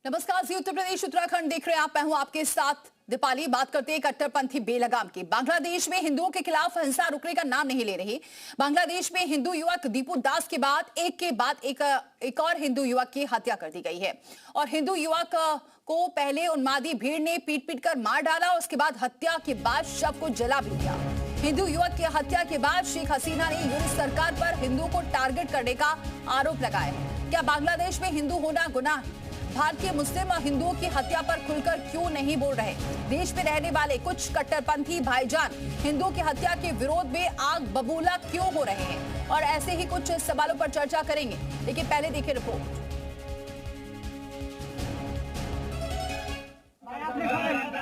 नमस्कार जी, उत्तर प्रदेश उत्तराखंड देख रहे हैं आप। मैं हूं आपके साथ दीपाली। बात करते हैं कट्टरपंथी बेलगाम की। बांग्लादेश में हिंदुओं के खिलाफ हिंसा रुकने का नाम नहीं ले रही। बांग्लादेश में हिंदू युवक दीपू दास के बाद एक और हिंदू युवक की हत्या कर दी गई है। और हिंदू युवक को पहले उन्मादी भीड़ ने पीट पीट कर मार डाला, उसके बाद हत्या के बाद शव को जला भी दिया। हिंदू युवक की हत्या के बाद शेख हसीना ने यूनुस सरकार पर हिंदुओं को टारगेट करने का आरोप लगाया है। क्या बांग्लादेश में हिंदू होना गुनाह है? भारतीय मुस्लिम और हिंदुओं की हत्या पर खुलकर क्यों नहीं बोल रहे? देश में रहने वाले कुछ कट्टरपंथी भाईजान हिंदुओं की हत्या के विरोध में आग बबूला क्यों हो रहे हैं? और ऐसे ही कुछ सवालों पर चर्चा करेंगे, लेकिन पहले देखिए रिपोर्ट।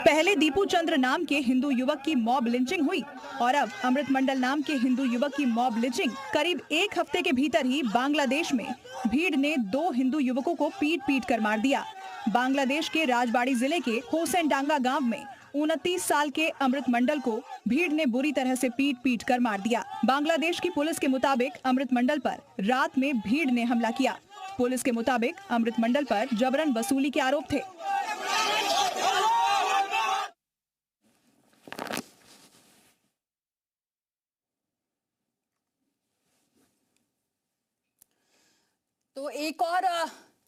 पहले दीपू चंद्र नाम के हिंदू युवक की मॉब लिंचिंग हुई और अब अमृत मंडल नाम के हिंदू युवक की मॉब लिंचिंग। करीब एक हफ्ते के भीतर ही बांग्लादेश में भीड़ ने 2 हिंदू युवकों को पीट पीट कर मार दिया। बांग्लादेश के राजबाड़ी जिले के होसेनडांगा गांव में 29 साल के अमृत मंडल को भीड़ ने बुरी तरह से पीट पीट कर मार दिया। बांग्लादेश की पुलिस के मुताबिक अमृत मंडल पर रात में भीड़ ने हमला किया। पुलिस के मुताबिक अमृत मंडल पर जबरन वसूली के आरोप थे। तो एक और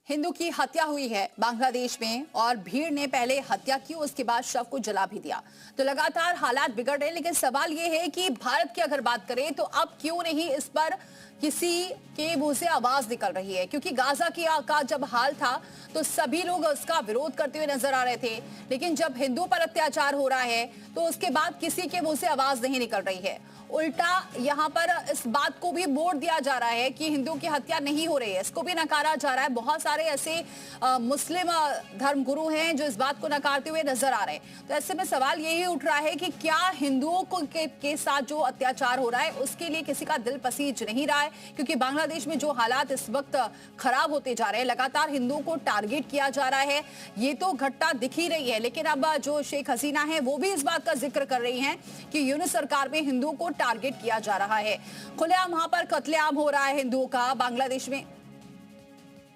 हिंदू की हत्या हुई है बांग्लादेश में और भीड़ ने पहले हत्या की, उसके बाद शव को जला भी दिया। तो लगातार हालात बिगड़ रहे हैं, लेकिन सवाल ये है कि भारत की अगर बात करें तो अब क्यों नहीं इस पर किसी के मुंह से आवाज निकल रही है? क्योंकि गाजा का जब हाल था तो सभी लोग उसका विरोध करते हुए नजर आ रहे थे, लेकिन जब हिंदुओं पर अत्याचार हो रहा है तो उसके बाद किसी के मुंह से आवाज नहीं निकल रही है। उल्टा यहाँ पर इस बात को भी बोल दिया जा रहा है कि हिंदुओं की हत्या नहीं हो रही है, इसको भी नकारा जा रहा है। बहुत सारे ऐसे मुस्लिम धर्मगुरु हैं जो इस बात को नकारते हुए नजर आ रहे हैं। तो ऐसे में सवाल यही उठ रहा है कि क्या हिंदुओं को के साथ जो अत्याचार हो रहा है उसके लिए किसी का दिल पसीज नहीं रहा है? क्योंकि बांग्लादेश में जो हालात इस वक्त खराब होते जा रहे हैं, लगातार हिंदुओं को टारगेट किया जा रहा है, ये तो घटना दिख ही रही है। लेकिन अब जो शेख हसीना है वो भी इस बात का जिक्र कर रही हैं कि यूनुस सरकार में हिंदुओं को टारगेट किया जा रहा है। खुलेआम वहां पर कत्लेआम हो रहा है हिंदुओं का। बांग्लादेश में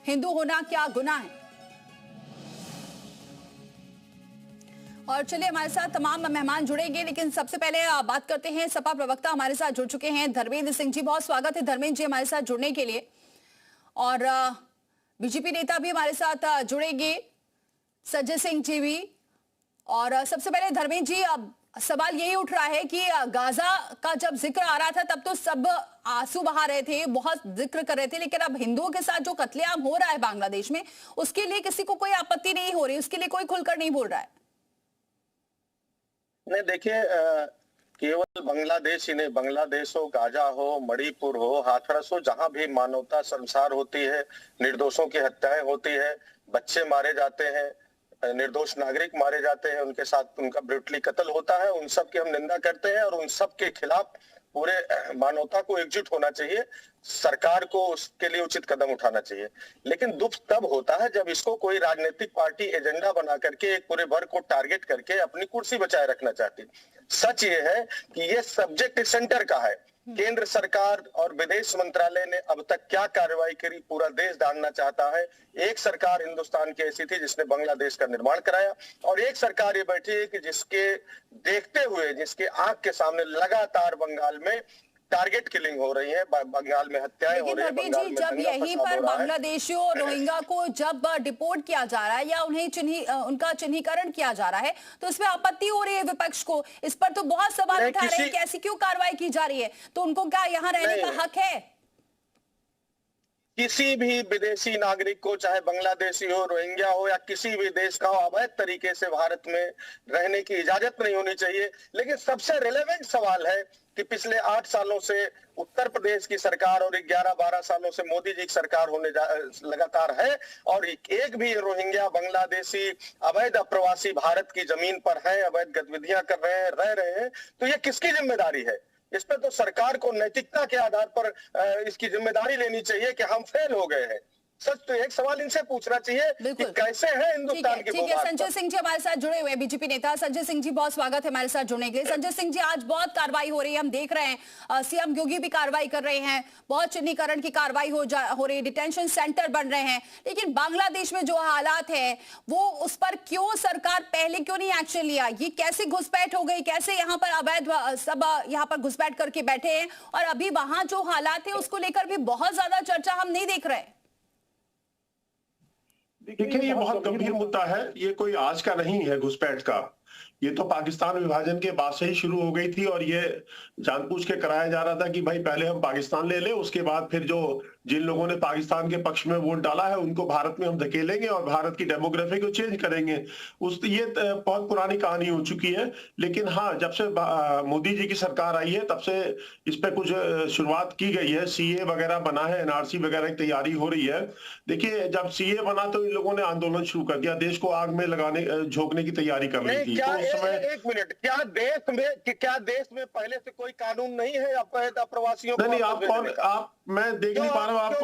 हिंदू होना क्या गुनाह है? और चलिए हमारे साथ तमाम मेहमान जुड़ेंगे, लेकिन सबसे पहले बात करते हैं सपा प्रवक्ता हमारे साथ जुड़ चुके हैं धर्मेंद्र सिंह जी। बहुत स्वागत है धर्मेंद्र जी हमारे साथ जुड़ने के लिए। और बीजेपी नेता भी हमारे साथ जुड़ेंगे, संजय सिंह जी भी। और सबसे पहले धर्मेंद्र जी, अब सवाल यही उठ रहा है कि गाजा का जब जिक्र आ रहा था तब तो सब आंसू बहा रहे थे, बहुत जिक्र कर रहे थे, लेकिन अब हिंदुओं के साथ जो कत्लेआम हो रहा है बांग्लादेश में उसके लिए किसी को कोई आपत्ति नहीं हो रही, उसके लिए कोई खुलकर नहीं बोल रहा है। नहीं, देखिए, केवल बांग्लादेश ही नहीं, बांग्लादेश हो, गाजा हो, मणिपुर हो, हाथरस हो, जहां भी मानवता शर्मसार होती है, निर्दोषों की हत्याएं होती है, बच्चे मारे जाते हैं, निर्दोष नागरिक मारे जाते हैं, उनके साथ उनका ब्रूटली कत्ल होता है, उन सब की हम निंदा करते हैं और उन सब के खिलाफ पूरे मानवता को एकजुट होना चाहिए। सरकार को उसके लिए उचित कदम उठाना चाहिए। लेकिन दुख तब होता है जब इसको कोई राजनीतिक पार्टी एजेंडा बना करके एक पूरे वर्ग को टारगेट करके अपनी कुर्सी बचाए रखना चाहती। सच ये है कि ये सब्जेक्ट सेंटर का है। केंद्र सरकार और विदेश मंत्रालय ने अब तक क्या कार्रवाई करी, पूरा देश जानना चाहता है। एक सरकार हिंदुस्तान की ऐसी थी जिसने बांग्लादेश का निर्माण कराया, और एक सरकार ये बैठी है कि जिसके देखते हुए, जिसके आंख के सामने लगातार बंगाल में टारगेट किलिंग हो रही है, बंगाल में हत्याएं हो रही है। बंगाल में जब यहीं पर बांग्लादेशियों और रोहिंग्या को जब डिपोर्ट किया जा रहा है या उनका चिन्हीकरण किया जा रहा है तो इसमें आपत्ति हो रही है विपक्ष को। इस पर तो बहुत सवाल उठा रहे हैं कि ऐसी क्यों कार्रवाई की जा रही है, तो उनको क्या यहाँ रहने का हक है? किसी भी विदेशी नागरिक को, चाहे बांग्लादेशी हो, रोहिंग्या हो या किसी भी देश का हो, अवैध तरीके से भारत में रहने की इजाजत नहीं होनी चाहिए। लेकिन सबसे रिलेवेंट सवाल है कि पिछले 8 सालों से उत्तर प्रदेश की सरकार और 11-12 सालों से मोदी जी की सरकार होने लगातार है, और एक भी रोहिंग्या बांग्लादेशी अवैध अप्रवासी भारत की जमीन पर है, अवैध गतिविधियां कर रहे हैं, रह रहे हैं, तो ये किसकी जिम्मेदारी है? इस पे तो सरकार को नैतिकता के आधार पर इसकी जिम्मेदारी लेनी चाहिए कि हम फेल हो गए हैं। सच तो एक सवाल इनसे पूछना चाहिए कि बिल्कुल। कैसे है हिंदुस्तान की ठीक है वो बात। संजय सिंह जी हमारे साथ जुड़े हुए हैं, बीजेपी नेता संजय सिंह जी, बहुत स्वागत है हमारे साथ जुड़ने के लिए। संजय सिंह जी, आज बहुत कार्रवाई हो रही है, हम देख रहे हैं सीएम योगी भी कार्रवाई कर रहे हैं, बहुत चिन्हीकरण की कार्रवाई हो रही है, डिटेंशन सेंटर बन रहे हैं, लेकिन बांग्लादेश में जो हालात है वो उस पर क्यों सरकार पहले क्यों नहीं एक्शन लिया? ये कैसे घुसपैठ हो गई, कैसे यहाँ पर अवैध सब यहाँ पर घुसपैठ करके बैठे हैं, और अभी वहां जो हालात है उसको लेकर भी बहुत ज्यादा चर्चा हम नहीं देख रहे। देखिए, ये बहुत गंभीर मुद्दा है, ये कोई आज का नहीं है घुसपैठ का। ये तो पाकिस्तान विभाजन के बाद से ही शुरू हो गई थी, और ये जानबूझ के कराया जा रहा था कि भाई पहले हम पाकिस्तान ले लें, उसके बाद फिर जो जिन लोगों ने पाकिस्तान के पक्ष में वोट डाला है उनको भारत में हम धकेलेंगे और भारत की डेमोग्राफी को चेंज करेंगे। ये बहुत पुरानी कहानी हो चुकी है। लेकिन हाँ, जब से मोदी जी की सरकार आई है तब से इस पे कुछ शुरुआत की गई है, सीए वगैरह बना है, एनआरसी वगैरह की तैयारी हो रही है। देखिए, जब सीए बना तो इन लोगों ने आंदोलन शुरू कर दिया, देश को आग में लगाने झोंकने की तैयारी कर रही थी। तो उस समय एक मिनट, क्या देश में पहले से कोई कानून नहीं है अप्रवासियों को? नहीं, आप मैं देख नहीं पा रहा हूँ, आप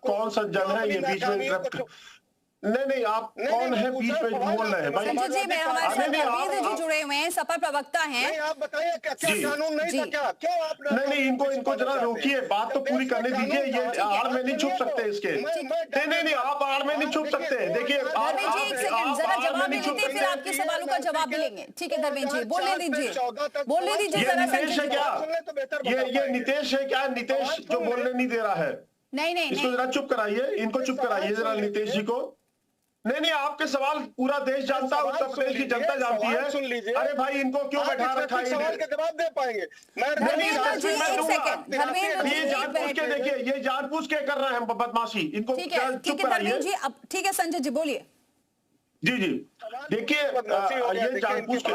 कौन सा जन है ये बीच में? नहीं, आप कौन है बीच में बोल रहे हैं भाई? संजय जी, मैं हमारे साथ धर्मेंद्र जी जुड़े हुए हैं, सपा प्रवक्ता हैं। नहीं, आप बताइए क्या कानून नहीं था क्या? क्यों आप नहीं, इनको जरा रोकिए, बात तो पूरी करने दीजिए। ये आड़ में नहीं छुप सकते इसके। नहीं, आप आड़ में नहीं छुप सकते। देखिए, धर्मेंद्र जी, एक सेकंड, जरा जवाब भी लेते, फिर आपके सवालों का जवाब भी लेंगे। ठीक है धर्मेंद्र जी, बोलने दीजिए ये जरा। नीतीश है क्या? ये नीतीश है क्या? नीतीश जो बोलने नहीं दे रहा है, नहीं, इसको जरा चुप कराइए, इनको चुप कराइए जरा, नीतीश जी को। नहीं, आपके सवाल पूरा देश जानता है, उत्तर प्रदेश की जनता जानती है। सुन लीजिए। अरे भाई, इनको क्यों बैठा रखा है? सवाल के जवाब दे पाएंगे? धर्मेंद्र जी, एक सेकंड, धर्मेंद्र जी, ये जानबूझ के, देखिए, ये जानबूझ के कर रहे हैं बदमाशी, इनको ठीक है धर्मेंद्र जी, अब ठीक है संजय जी बोलिए। जी, देखिए, ये जानबूझ के।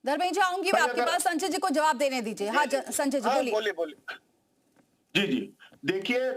धर्मेंद्र जी, आऊंगी मैं आपके पास, संजय जी को जवाब देने दीजिए। हाँ संजय जी बोलिए। जी, देखिए,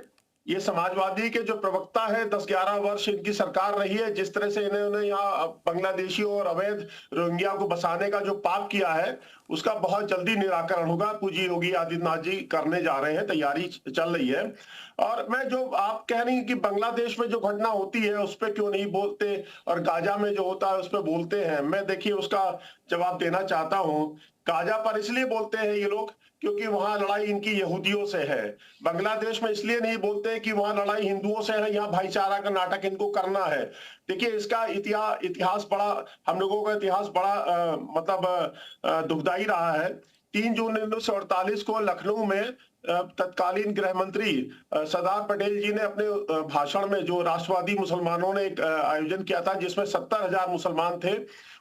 ये समाजवादी के जो प्रवक्ता है, 10-11 वर्ष इनकी सरकार रही है, जिस तरह से इन्होंने यहाँ बांग्लादेशियों और अवैध रोहिंग्या को बसाने का जो पाप किया है उसका बहुत जल्दी निराकरण होगा। पूजी योगी आदित्यनाथ जी करने जा रहे हैं, तैयारी चल रही है। और मैं जो आप कह रही हैं कि बांग्लादेश में जो घटना होती है उस पर क्यों नहीं बोलते, और गाजा में जो होता है उस पर बोलते हैं, मैं देखिए उसका जवाब देना चाहता हूं। गाजा पर इसलिए बोलते हैं ये लोग क्योंकि वहां लड़ाई इनकी यहूदियों से है। बांग्लादेश में इसलिए नहीं बोलते कि वहां लड़ाई हिंदुओं से है, यहाँ भाईचारा का नाटक इनको करना है। देखिए, इसका इतिहास बड़ा, हम लोगों का इतिहास बड़ा दुखदाई रहा है। 3 जून 1948 को लखनऊ में तत्कालीन गृह मंत्री सरदार पटेल जी ने अपने भाषण में, जो राष्ट्रवादी मुसलमानों ने एक आयोजन किया था जिसमें 70,000 मुसलमान थे,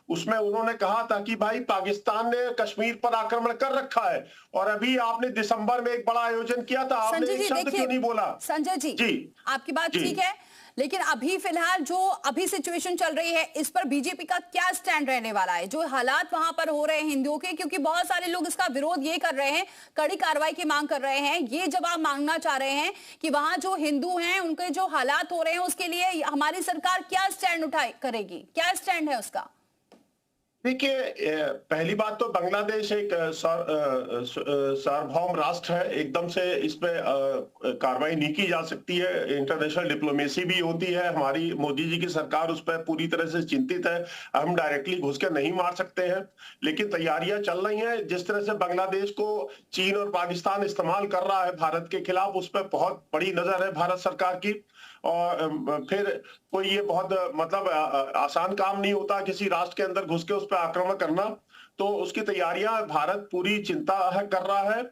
उसमें उन्होंने कहा था कि भाई पाकिस्तान ने कश्मीर पर आक्रमण कर रखा है, और अभी आपने दिसंबर में एक बड़ा आयोजन किया था, आपने एक शब्द क्यों नहीं बोला? संजय जी, आपकी बात ठीक है, लेकिन अभी फिलहाल जो अभी सिचुएशन चल रही है इस पर बीजेपी का क्या स्टैंड रहने वाला है? जो हालात वहां पर हो रहे हैं हिंदुओं के, क्योंकि बहुत सारे लोग इसका विरोध ये कर रहे हैं, कड़ी कार्रवाई की मांग कर रहे हैं, ये जवाब मांगना चाह रहे हैं कि वहां जो हिंदू हैं उनके जो हालात हो रहे हैं उसके लिए हमारी सरकार क्या स्टैंड करेगी, क्या स्टैंड है उसका? देखिए, पहली बात तो बांग्लादेश एक सार्वभौम राष्ट्र है, एकदम से इस पे कार्रवाई नहीं की जा सकती है। इंटरनेशनल डिप्लोमेसी भी होती है, हमारी मोदी जी की सरकार उस पर पूरी तरह से चिंतित है। हम डायरेक्टली घुस के नहीं मार सकते हैं, लेकिन तैयारियां चल रही हैं। जिस तरह से बांग्लादेश को चीन और पाकिस्तान इस्तेमाल कर रहा है भारत के खिलाफ, उस पर बहुत बड़ी नजर है भारत सरकार की। और फिर कोई ये बहुत आसान काम नहीं होता किसी राष्ट्र के अंदर घुस के उस पर आक्रमण करना, तो उसकी तैयारियां भारत पूरी चिंता कर रहा है,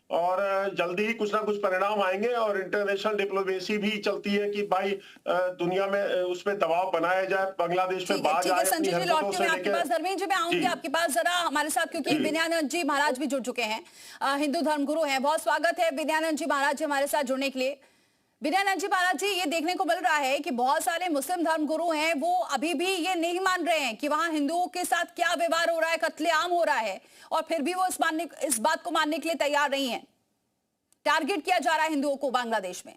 और जल्दी ही कुछ ना कुछ परिणाम आएंगे। और इंटरनेशनल डिप्लोमेसी भी चलती है कि भाई दुनिया में उस पर दबाव बनाया जाए, बांग्लादेश पे बाज आए। संजय जी, लौट के आपके पास, धर्मेंद्र जी मैं आऊंगी आपके पास जरा, हमारे साथ क्योंकि विद्यानंद जी महाराज भी जुड़ चुके हैं, हिंदू धर्मगुरु हैं। बहुत स्वागत है विद्यानंद जी महाराज जी हमारे साथ जुड़ने के लिए। विद्यानंद जी महाराज जी, ये देखने को मिल रहा है कि बहुत सारे मुस्लिम धर्मगुरु हैं, वो अभी भी ये नहीं मान रहे हैं कि वहां हिंदुओं के साथ क्या व्यवहार हो रहा है, कत्लेआम हो रहा है, और फिर भी वो इस बात को मानने के लिए तैयार नहीं है। टारगेट किया जा रहा है हिंदुओं को बांग्लादेश में।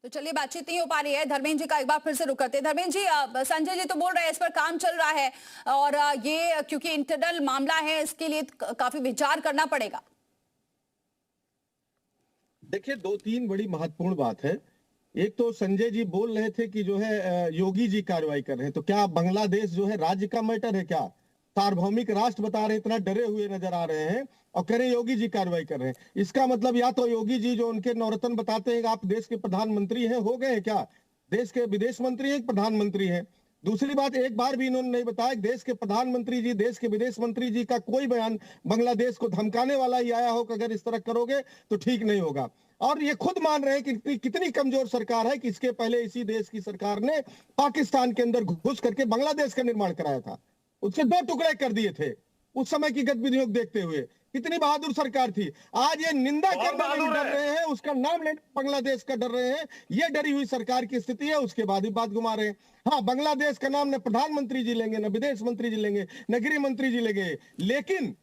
तो चलिए, बातचीत नहीं हो पा रही है। धर्मेंद्र जी का एक बार फिर से रुक करते हैं। धर्मेंद्र जी, संजय जी तो बोल रहे हैं इस पर काम चल रहा है और ये क्योंकि इंटरनल मामला है, इसके लिए काफी विचार करना पड़ेगा। देखिए, दो तीन बड़ी महत्वपूर्ण बात है। एक तो संजय जी बोल रहे थे कि जो है योगी जी कार्रवाई कर रहे हैं, तो क्या बांग्लादेश जो है राज्य का मैटर है क्या? सार्वभौमिक राष्ट्र बता रहे हैं, इतना डरे हुए नजर आ रहे हैं और कह रहे योगी जी कार्रवाई कर रहे हैं। इसका मतलब या तो योगी जी जो उनके नवरत्न बताते हैं कि आप देश के प्रधानमंत्री हैं, हो गए हैं क्या? देश के विदेश मंत्री हैं, प्रधानमंत्री हैं। दूसरी बात, एक बार भी इन्होंने नहीं बताया देश के प्रधानमंत्री जी, देश के विदेश मंत्री जी का कोई बयान बांग्लादेश को धमकाने वाला ही आया हो कि अगर इस तरह करोगे तो ठीक नहीं होगा। और ये खुद मान रहे हैं कि कितनी कमजोर सरकार है कि इसके पहले इसी देश की सरकार ने पाकिस्तान के अंदर घुस करके बांग्लादेश का निर्माण कराया था, उससे दो टुकड़े कर दिए थे उस समय की गतिविधियों को देखते हुए। कितनी बहादुर सरकार थी। आज ये निंदा करने में डर रहे हैं, उसका नाम लेने बांग्लादेश का डर रहे हैं। ये डरी हुई सरकार की स्थिति है, उसके बाद ही बात घुमा रहे हैं। हाँ, बांग्लादेश का नाम न प्रधानमंत्री जी लेंगे, न विदेश मंत्री जी लेंगे, न गृह मंत्री जी लेंगे, लेकिन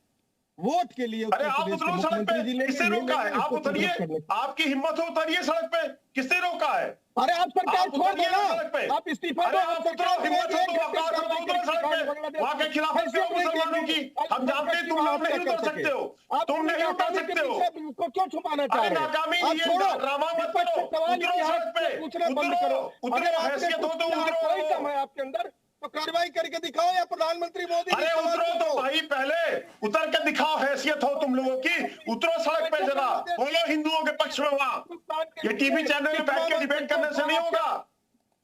वोट के लिए अरे आप उतरो सड़क पे, किसने रोका है? आप उतरिए, आपकी हिम्मत हो उतरिए सड़क पे, किसने रोका है? अरे आप सरकार छोड़ दो ना, आप इस्तीफा दो। आप उतरो, हिम्मत हो तो वकालत हो तो उतरो सड़क पे। वहां के खिलाफ मुसलमानों की हम जानते हैं, तुम लोग नहीं उतर सकते हो, तुम नहीं उतर सकते हो। क्यों छुपाना चाह रहे हो? ये ड्रामा मत करो, उतरो सड़क पे, पूछना बंद करो। उतरो, हैसियत हो तो उतरो। आपके अंदर तो कार्रवाई करके दिखाओ, या प्रधानमंत्री मोदी। अरे उतरो तो भाई, पहले उतर के दिखाओ, हैसियत हो तुम लोगों की। उतरो सड़क पे जरा, बोलो हिंदुओं के पक्ष में वहां। ये टीवी चैनल में बैठ के डिबेट करने से नहीं होगा।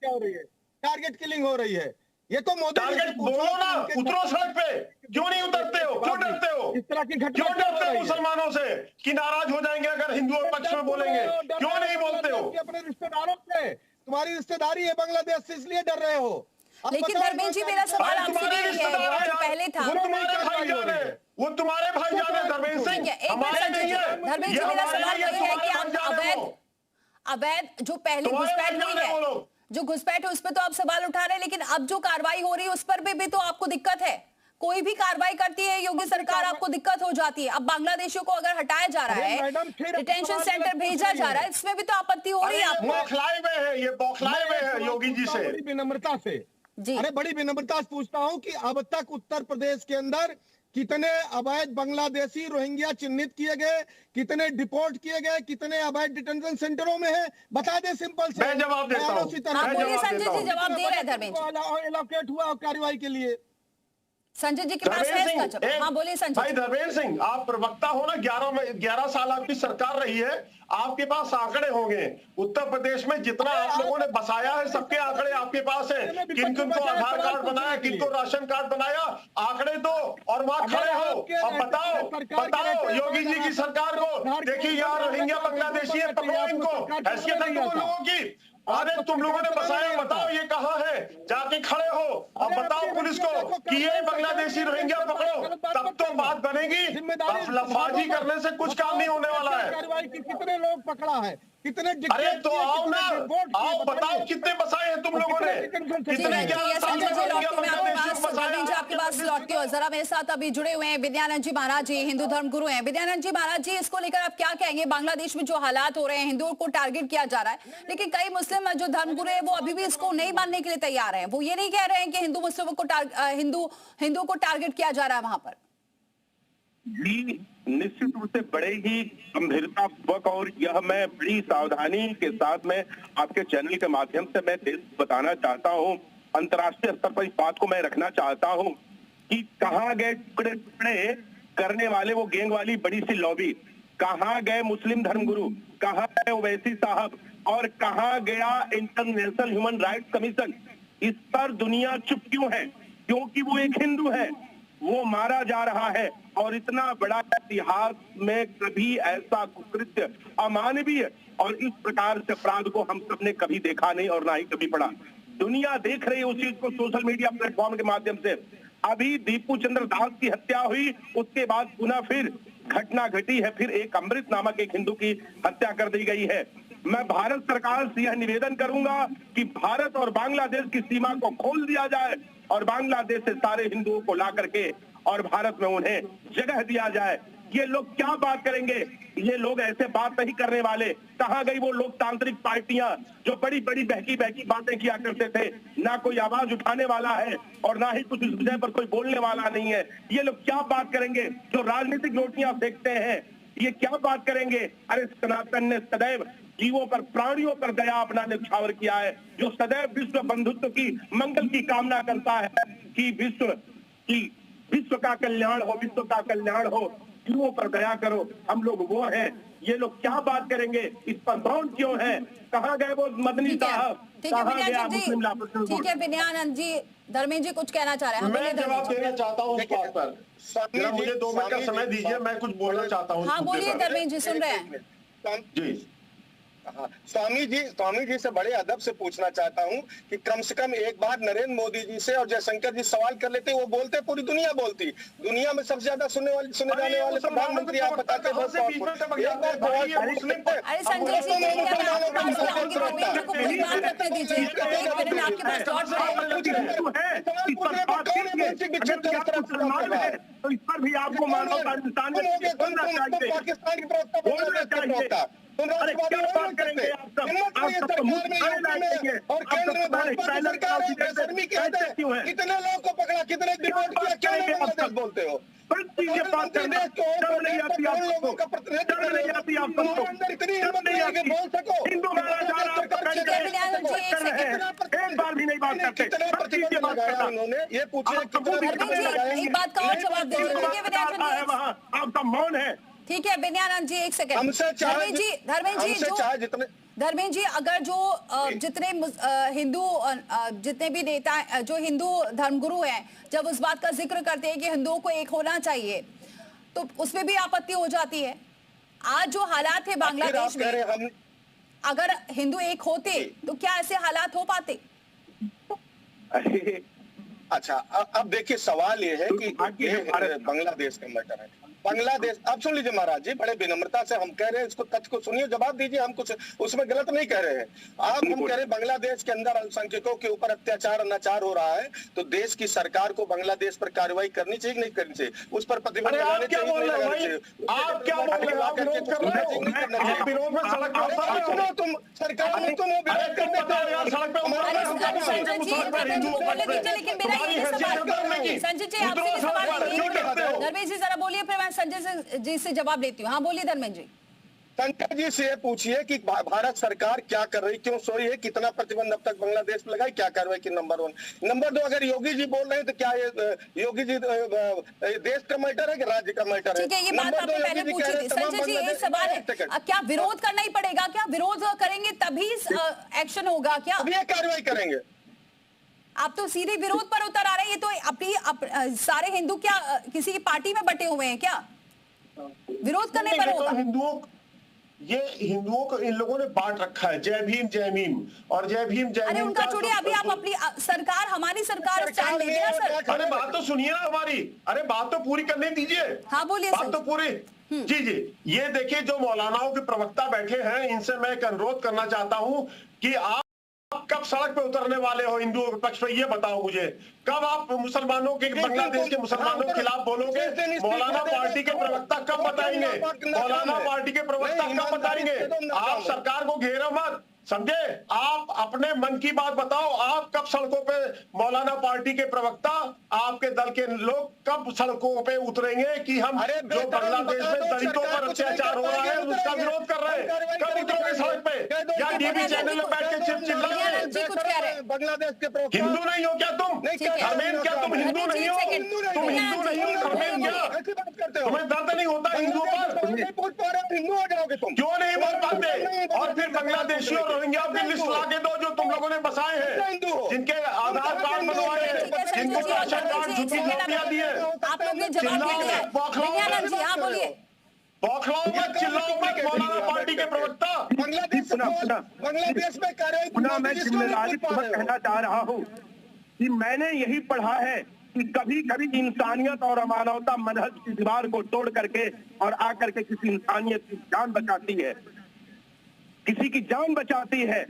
क्या हो रही है? टारगेट किलिंग हो रही है। ये तो मोदी टारगेट बोलो ना, उतरो सड़क पे। क्यों नहीं उतरते हो? क्यों डरते हो? इस तरह की घटना क्यों डरते हो मुसलमानों से कि नाराज हो जाएंगे अगर हिंदुओं के पक्ष में बोलेंगे? क्यों नहीं बोलते हो? अपने रिश्तेदारों से, तुम्हारी रिश्तेदारी है बांग्लादेश से, इसलिए डर रहे हो। लेकिन धर्मेंद्र जी, मेरा सवाल आपसे भी है, जो पहले था, वो तुम्हारे भाईजान है, वो तुम्हारे भाईजान है धर्मेंद्र सिंह, हमारे नहीं है। धर्मेंद्र जी, मेरा सवाल यही है कि आप अवैध जो पहले घुसपैठ हुई है, जो घुसपैठ है उस पर तो आप सवाल उठा रहे हैं, लेकिन अब जो कार्रवाई हो रही है उस पर भी तो आपको दिक्कत है। कोई भी कार्रवाई करती है योगी सरकार, आपको दिक्कत हो जाती है। अब बांग्लादेशियों को अगर हटाया जा रहा है, डिटेंशन सेंटर भेजा जा रहा है, इसमें भी तो आपत्ति हो रही है आपको। बौखलाए में है, ये बौखलाए में है योगी जी से। बड़ी विनम्रता से अरे बड़ी विनम्रता से पूछता हूं कि अब तक उत्तर प्रदेश के अंदर कितने अवैध बांग्लादेशी रोहिंग्या चिन्हित किए गए, कितने डिपोर्ट किए गए, कितने अवैध डिटेंशन सेंटरों में है? बता दे सिंपल से। मैं जवाब देता हूं। संजय जी जवाब दे रहे हैं धर्मेंद्र। एलोकेट हुआ कार्रवाई के लिए। संजय जी के पास है। हाँ बोलिए संजय भाई। धर्मेंद्र सिंह, आप प्रवक्ता हो ना, 11 साल आपकी सरकार रही है, आपके पास आंकड़े होंगे। उत्तर प्रदेश में जितना आप लोगों ने बसाया है, सबके आंकड़े आपके पास है। किन किन को आधार कार्ड बनाया, किन को राशन कार्ड बनाया, आंकड़े दो और वहां खड़े हो। अब बताओ योगी जी की सरकार को, देखिए यार रोहिंग्या बांग्लादेशी है, पकड़ो इनको। हैसियत है तुम लोगों की? अरे तुम लोगों ने बसाया, बताओ ये कहाँ है, जाके खड़े हो और बताओ पुलिस को कि ये बांग्लादेशी रोहिंग्या पकड़ो, तब तो बात बनेगी। लफाजी करने से कुछ काम नहीं होने वाला है। कार्रवाई कितने लोग पकड़ा है, कितने? अरे तो आओ ना, आओ बताओ कितने बसाए हैं तुम लोगों ने, कितने? आपके पास लौटती हो जरा, मेरे साथ अभी जुड़े हुए हैं विद्यानंद जी महाराज जी, हिंदू धर्म गुरु हैं। विद्यानंद जी महाराज जी, इसको लेकर आप क्या कहेंगे? बांग्लादेश में जो हालात हो रहे हैं, हिंदुओं को टारगेट किया जा रहा है, लेकिन कई मुस्लिम जो धर्मगुरु है वो अभी भी इसको नहीं मानने के लिए तैयार हैं। वो ये नहीं कह रहे हैं कि हिंदू मुस्लिमों को हिंदुओं को टारगेट किया जा रहा है वहां पर। जी, निश्चित रूप से बड़े ही गंभीरतापूर्वक, और यह मैं बड़ी सावधानी के साथ में आपके चैनल के माध्यम से मैं देश बताना चाहता हूं, अंतर्राष्ट्रीय स्तर पर इस बात को मैं रखना चाहता हूं कि कहां गए टुकड़े टुकड़े करने वाले वो गैंग वाली बड़ी सी लॉबी, कहां गए मुस्लिम धर्मगुरु, कहां गए ओवैसी साहब, और कहां गया इंटरनेशनल ह्यूमन राइट्स कमीशन? इस पर दुनिया चुप क्यों है? क्योंकि वो एक हिंदू है, वो मारा जा रहा है, और इतना बड़ा इतिहास में कभी ऐसा कुकृत्य, अमानवीय और इस प्रकार से अपराध को हम सबने कभी देखा नहीं और ना ही कभी पढ़ा। दुनिया देख रही है उस चीज को सोशल मीडिया प्लेटफॉर्म के माध्यम से। अभी दीपू चंद्र दास की हत्या हुई, उसके बाद पुनः फिर घटना घटी है, फिर एक अमृत नामक एक हिंदू की हत्या कर दी गई है। मैं भारत सरकार से यह निवेदन करूंगा कि भारत और बांग्लादेश की सीमा को खोल दिया जाए और बांग्लादेश से सारे हिंदुओं को ला करके और भारत में उन्हें जगह दिया जाए। ये लोग क्या बात करेंगे? ये लोग ऐसे बात नहीं करने वाले। कहां गई वो लोकतांत्रिक पार्टियां जो बड़ी बड़ी बहकी बहकी बातें किया करते थे? ना कोई आवाज उठाने वाला है और ना ही कुछ इस विषय पर कोई बोलने वाला नहीं है। ये लोग क्या बात करेंगे? जो राजनीतिक रोटियां फेंकते हैं, ये क्या बात करेंगे? अरे सनातन ने सदैव जीवों पर, प्राणियों पर दया अपना न्यौछावर किया है, जो सदैव विश्व बंधुत्व की, मंगल की कामना करता है कि विश्व का कल्याण हो, विश्व का कल्याण हो, जीवों पर दया करो। हम लोग वो हैं। ये लोग क्या बात करेंगे? इस पर मौन क्यों है? कहाँ गए वो मदनी साहब? कहाँ गया मुस्लिम ला? ठीक है विनयानंद जी, धर्मेंद्र जी कुछ कहना चाह रहे हैं। मैं जवाब देना चाहता हूँ इस बात पर। जरा मुझे 2 मिनट का समय दीजिए, मैं कुछ बोलना चाहता हूँ। हाँ बोलिए धर्मेंद्र जी, सुन रहे हैं जी। हाँ, स्वामी जी से बड़े अदब से पूछना चाहता हूँ कि कम से कम एक बार नरेंद्र मोदी जी से और जयशंकर जी सवाल कर लेते, वो बोलते पूरी दुनिया बोलती, दुनिया में सबसे ज्यादा सुने जाने वाले प्रधानमंत्री आप बताते हैं। अरे संजय जी तो इस पर भी आपको मानवता पाकिस्तान के प्रवक्ता अरे क्या बात करेंगे? आप सब और केंद्र में भाजपा सरकार है, कितने लोगों को पकड़ा, कितने डिपोर्ट किया, क्या बोलते हो? बात करने शर्म नहीं आती आपको? शर्म नहीं आती आपको? इतनी हिम्मत नहीं है कि बोल सको। हिंदू मारा जा रहा है, एक बार भी नहीं बात करते। कितना प्रतिबंध लगाया उन्होंने, ये पूछिए एक बात का और जवाब दीजिए। ठीक है विनयानंद जी, वहाँ आपका मौन है। ठीक है विनयानंद जी, एक सेकंड। धर्मेंद्र जी, अगर जो जितने हिंदू जितने भी नेता, जो हिंदू धर्मगुरु हैं, जब उस बात का जिक्र करते हैं कि हिंदुओं को एक होना चाहिए, तो उसमें भी आपत्ति हो जाती है। आज जो हालात है बांग्लादेश में, अगर हिंदू एक होते तो क्या ऐसे हालात हो पाते? अच्छा, अब देखिए सवाल ये है कि बांग्लादेश का मैटर है। बांग्लादेश, आप सुन लीजिए महाराज जी, बड़े विनम्रता से हम कह रहे हैं, इसको तथ्य को सुनिए, जवाब दीजिए। हम कुछ उसमें गलत नहीं कह रहे हैं। हम कह रहे हैं बांग्लादेश के अंदर अल्पसंख्यकों के ऊपर अत्याचार अनाचार हो रहा है, तो देश की सरकार को बांग्लादेश पर कार्रवाई करनी चाहिए, नहीं करनी चाहिए, उस पर प्रतिबंध लगाने चाहिए। आप क्या बोल रहे हो? तुम सरकार में तुम संजय जी आपसे सवाल, धर्मेंद्र जी जरा बोलिए, फिर मैं संजय जी से जवाब लेती हूँ। हाँ बोलिए धर्मेंद्र जी। संजय जी से पूछिए कि भारत सरकार क्या कर रही, क्यों सो रही है, कितना प्रतिबंध अब तक बांग्लादेश में लगाई, क्या कार्रवाई की, नंबर 1। नंबर 2, अगर योगी जी बोल रहे हैं तो क्या ये योगी जी देश का मैटर है कि राज्य का मैटर है? ठीक है, ये बात आपने पहले पूछी थी। संजय जी एक सवाल है, क्या विरोध करना ही पड़ेगा? क्या विरोध करेंगे तभी एक्शन होगा? क्या ये कार्रवाई करेंगे? आप तो सीधे विरोध पर उतर आ रहे हैं। ये तो अपनी सारे हिंदू क्या किसी की पार्टी में बटे हुए हैं क्या? विरोध करने पर होगा? हिंदुओं को इन लोगों ने बांट रखा है, जय भीम जय भीम और जय भीम जय भीम। अरे उनका छोड़िए, अभी आप अपनी सरकार, हमारी सरकार स्टैंड लेगी ना सर। अरे बात तो सुनिए ना हमारी, अरे बात तो पूरी करने दीजिए। हाँ बोलिए। बात तो पूरी। जी जी, ये देखिए जो मौलानाओं के प्रवक्ता बैठे हैं, इनसे मैं एक अनुरोध करना चाहता हूं कि आप कब सड़क पे उतरने वाले हो हिंदुओं के पक्ष में, ये बताओ मुझे। कब आप मुसलमानों के, बांग्लादेश के मुसलमानों के खिलाफ बोलोगे? मौलाना पार्टी के प्रवक्ता कब बताएंगे? मौलाना पार्टी के प्रवक्ता कब बताएंगे? आप सरकार को घेरो मत, समझे? आप अपने मन की बात बताओ। आप कब सड़कों पे, मौलाना पार्टी के प्रवक्ता, आपके दल के लोग कब सड़कों पे उतरेंगे कि हम जो बांग्लादेश में दलितों पर अत्याचार हो रहा है उसका विरोध कर रहे हैं? कब उतरोगे सड़क पे? या टीवी चैनल में बैठ के चिल्लाओगे? बांग्लादेश के प्रवक्ता हिंदू नहीं हो क्या तुम? धर्मेंद्र क्या तुम हिंदू नहीं हो? तुम हिंदू नहीं हो धर्मेंद्र क्या? तुम्हें दर्द नहीं होता हिंदू पर? हिंदू हो जाओगे तुम? क्यों नहीं बोल पाते? और फिर बांग्लादेशियों रोहिंग्या की लिस्ट ला के दो जो तुम लोगों ने बसाए हैं, जिनके आधार कार्ड बनवाए हैं, जिनको राशन कार्ड, झुकी झोपड़ियां दी है। आप लोग ने जवाब दे दिया। विनयानंद जी हाँ बोलिए। बौखलाओ मत, चिल्लाओ मत, मौलाना पार्टी के प्रवक्ता। बांग्लादेश में कार्रवाई, मैं जिम्मेदारी पूर्वक कहना चाह रहा हूँ कि मैंने यही पढ़ा है कि कभी कभी इंसानियत और अमानवता मनहज की दीवार को तोड़ करके और आकर के किसी इंसानियत की जान बचाती है, किसी की जान बचाती है।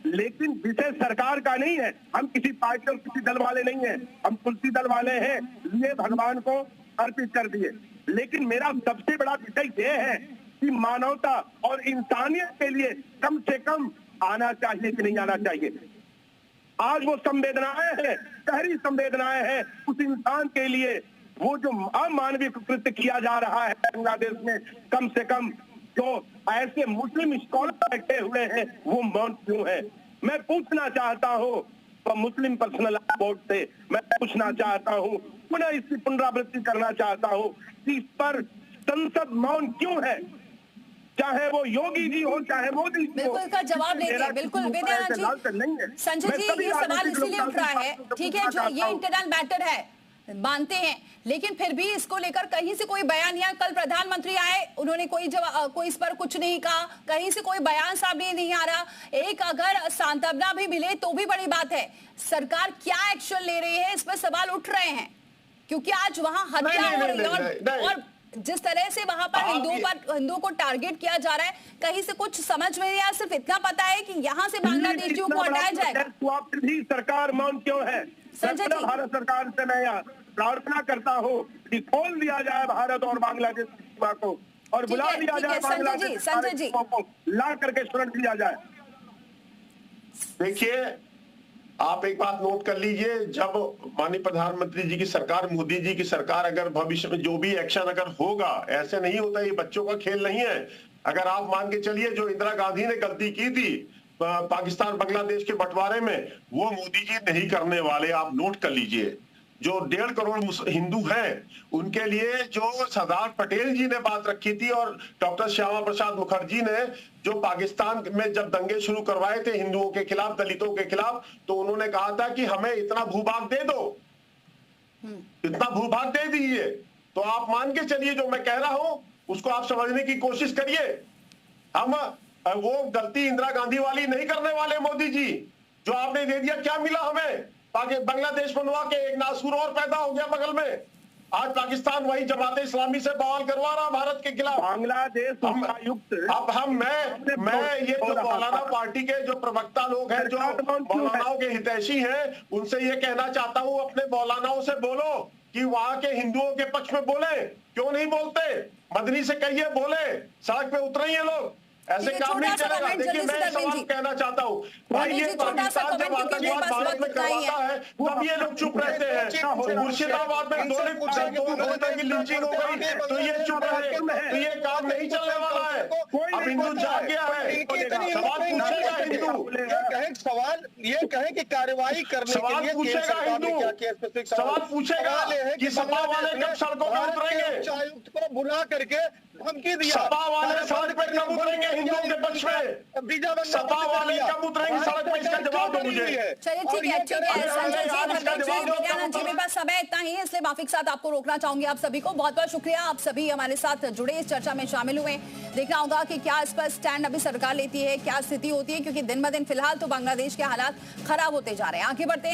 लेकिन विषय सरकार का नहीं है। हम किसी पार्टी और किसी दल वाले नहीं हैं, हम तुलसी दल वाले हैं। लिए भगवान को अर्पित कर दिए। लेकिन मेरा सबसे बड़ा विषय यह है कि मानवता और इंसानियत के लिए कम से कम आना चाहिए कि नहीं आना चाहिए। आज वो संवेदनाएं हैं, गहरी संवेदनाएं हैं उस इंसान के लिए। वो जो अमानवीय कृत्य किया जा रहा है बांग्लादेश में, कम से कम जो ऐसे मुस्लिम स्कॉलर बैठे हुए हैं वो मौन क्यों है? मैं पूछना चाहता हूँ तो मुस्लिम पर्सनल बोर्ड से मैं पूछना चाहता हूँ, पुनः इसकी पुनरावृत्ति करना चाहता हूँ कि इस पर संसद मौन क्यों है? चाहे वो योगी जी हो चाहे मोदी जी हो। बिल्कुल इसका जवाब लेंगे, बिल्कुल विद्यानंद जी। संजय जी, ये सवाल इसीलिए उठ रहा है, ठीक है, जो ये इंटरनल मैटर है मानते हैं, लेकिन फिर भी इसको लेकर कहीं से कोई बयान नहीं आया। कल प्रधानमंत्री आए, उन्होंने कोई इस पर कुछ नहीं कहा, कहीं से कोई बयान सामने नहीं आ रहा। एक अगर सांत्वना भी मिले तो भी बड़ी बात है। सरकार क्या एक्शन ले रही है, इस पर सवाल उठ रहे हैं, क्योंकि आज वहां हत्या हो रही है और जिस तरह से वहां पर हिंदुओं को टारगेट किया जा रहा है, कहीं से कुछ समझ में नहीं आया। सिर्फ इतना पता है कि यहाँ से बांग्लादेशियों को हटाया जाएगा। सरकार मौन क्यों है? भारत सरकार से मैं यहाँ प्रार्थना करता हूँ कि खोल दिया जाए भारत और बांग्लादेश की सीमा को और बुला दिया जाए बांग्लादेश को, ला करके शरण दिया जाए। देखिए, आप एक बात नोट कर लीजिए, जब माननीय प्रधानमंत्री जी की सरकार, मोदी जी की सरकार, अगर भविष्य में जो भी एक्शन अगर होगा, ऐसे नहीं होता, ये बच्चों का खेल नहीं है। अगर आप मान के चलिए जो इंदिरा गांधी ने गलती की थी पाकिस्तान बांग्लादेश के बंटवारे में, वो मोदी जी नहीं करने वाले। आप नोट कर लीजिए, जो 1.5 करोड़ हिंदू हैं उनके लिए जो सरदार पटेल जी ने बात रखी थी और डॉक्टर श्यामा प्रसाद मुखर्जी ने जो पाकिस्तान में जब दंगे शुरू करवाए थे हिंदुओं के खिलाफ, दलितों के खिलाफ, तो उन्होंने कहा था कि हमें इतना भूभाग दे दो, इतना भूभाग दे दीजिए। तो आप मान के चलिए जो मैं कह रहा हूं उसको आप समझने की कोशिश करिए। हम वो गलती इंदिरा गांधी वाली नहीं करने वाले। मोदी जी जो आपने दे दिया, क्या मिला हमें? बांग्लादेश बनवा के एक नासूर और पैदा हो गया बगल में। आज पाकिस्तान वही जमात इस्लामी से बवाल करवा रहा भारत के खिलाफ। बांग्लादेश मैं ये जो मौलाना पार्टी के जो प्रवक्ता लोग हैं, जो मौलानाओं के हितैषी हैं, उनसे ये कहना चाहता हूँ, अपने मौलानाओं से बोलो कि वहां के हिंदुओं के पक्ष में बोले। क्यों नहीं बोलते? मदनी से कहिए बोले, सड़क पे उतरे ये लोग। ऐसे काम नहीं चलेगा। देखिए, मैं सवाल कहना चाहता हूँ, भाई ये पाकिस्तान जब आतंकवाद भारत में करवाता है तब ये लोग चुप रहते हैं। मुर्शिदाबाद में दो तरह की लिंचिंग हो गई तो ये चुप रहे, तो ये काम नहीं चलने वाला है। अब हिंदू जाग गया है, सवाल पूछेगा हिंदू, सवाल ये कहें कि कार्रवाई करने सवाल पूछेगा हिंदू, सवाल पूछेगा कि सपा वाले कब सड़कों पर उतरेंगे, उच्चायुक्त को बुला करके धमकी दिया। सपा वाले सड़क पर कब उतरेंगे हिंदुओं के पक्ष में? सपा वाले कब उतरेंगे सड़क पर? इसका जवाब दो मुझे। चलिए ठीक है संजय जी, विद्यानंद जी, मेरे पास समय इतना ही है, इसलिए माफी के साथ आपको रोकना चाहूंगी। आप सभी को बहुत बहुत शुक्रिया, आप सभी हमारे साथ जुड़े, इस चर्चा में शामिल हुए। देखना होगा कि क्या इस पर स्टैंड अभी सरकार लेती है, क्या स्थिति होती है, क्योंकि दिन ब दिन फिलहाल तो बांग्लादेश के हालात खराब होते जा रहे हैं। आगे बढ़ते हैं।